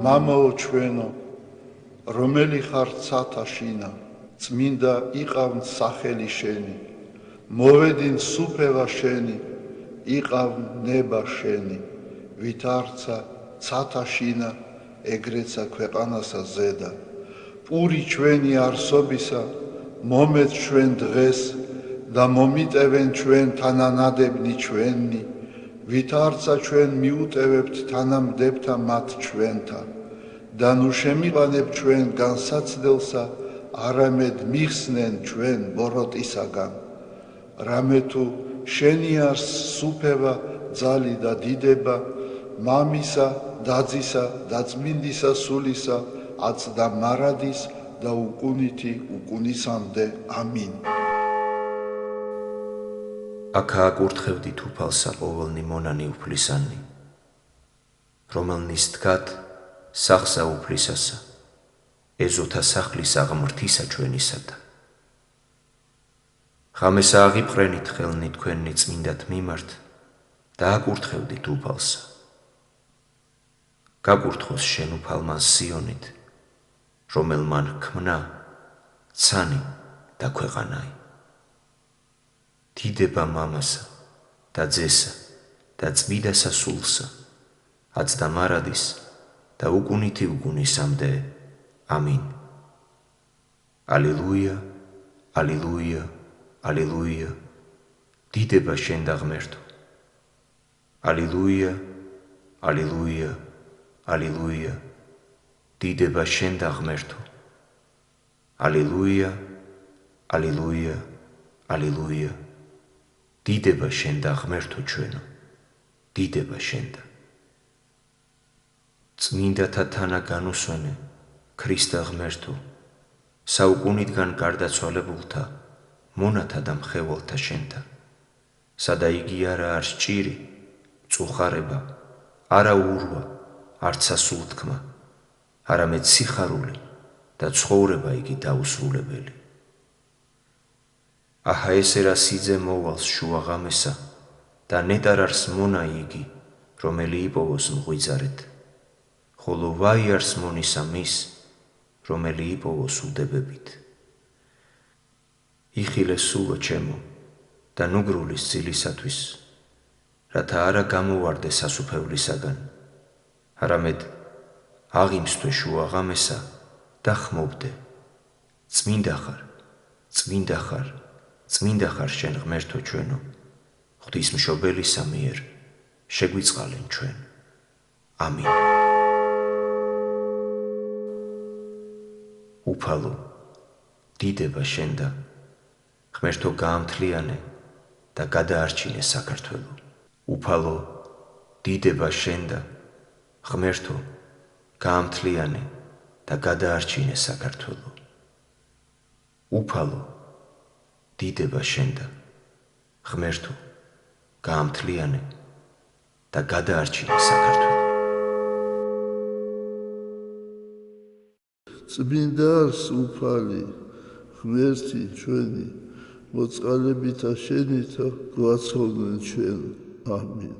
მამაო ჩვენო, რომელი ხარ ცათა შინა, წმინდა იყავნ სახელი შენი, მოვედინ სუფევა შენი, იყავნ ნება შენი, ვით არცა ცათა შინა, ეგრეცა ქვეყანასა ზედა. პური ჩვენი არსობისა, მომეც ჩვენ დღეს და მომიტევენ ჩვენ თანანადებნი ჩვენი, ვით არცა ჩვენ მიუტევებთ თანამდებთა მათ ჩვენთა, და ნუ შემიყანებ ჩვენ განსაცდელსა, არამედ მიხსნენ ჩვენ ბოროტისაგან. რამე თუ შენი არს სუფევა, ძალი და დიდება, მამისა, დაძისა და წმინდისა სულისა, აც და მარადის და უკუნითი უკუნისამდე. ამინ. აქა აკურთხევდით უფალსა ყოველნი მონანი უფლისანი, რომელნის დგათ სახსა უფლისასა, ეზოთა სახლის აღმრთისა ჩვენისათა. ღამესა აღიბრენით ხელნი თქვენნი წმინდათ მიმართ და აკურთხევდით უფალსა. გაკურთხოს შენ უფალმან სიონით, რომელმან ქმნა, ცანი და ქვეყანაი. დიდება მამასა და ძესა და წმიდასა სულსა, აც და მარადის და უკუნითი უკუნისამდე. ამინ. ალილუია, ალილუია, ალილუია, დიდება შენ და ღმერთო. ალილუია, ალილუია, ალილუია, დიდება შენ და ღმერთო. ალილუია, ალილუია, ალილუია, დიდება შენ და ღმერთო ჩვენო, დიდება შენ და. წმინდათა თანა განუსვენე, ქრისტე ღმერთო, საუკუნიდან გარდაცვალებულთა, მონათა და მხეველთა შენთა, სადა იგი არა არს ჭირი, წუხარება, არა ურვა, არცა სულთქმა, არამედ სიხარული და ცხოვრება იგი დაუსრულებელი. აჰა ესე რა სიძე მოვალს შუა ღამესა და ნეტარ არს მონა იგი, რომელი იპოვოს მღვიძარეთ, ხოლო ვაი არს მონისა მის, რომელი იპოვოს უდებებით. იხილე სულო ჩემო და ნუგრულის ძილისათვის, რათა არა გამოვარდე სასუფევლისაგან, არამედ აღიმსთვე შუა ღამესა და ხმობდე. წმინდა ხარ, წმინდა ხარ, წმინდა ხარ შენ ღმერთო ჩვენო, ღვთისმშობელისა მიერ შეგვიწყალენ ჩვენ. ამინ. უფალო, დიდება შენ და ღმერთო გაამთლიანე და გადაარჩინე საქართველო. უფალო, დიდება შენ და ღმერთო გაამთლიანე და გადაარჩინე საქართველო. უფალო, დიდება შენ და ღმერთო გაამთლიანე და გადაარჩინე საქართველო. წმინდა არს უფალი, ღმერთი ჩვენი, მოწყალებითა შენითა გვაცხოვდნენ ჩვენ. ამინ.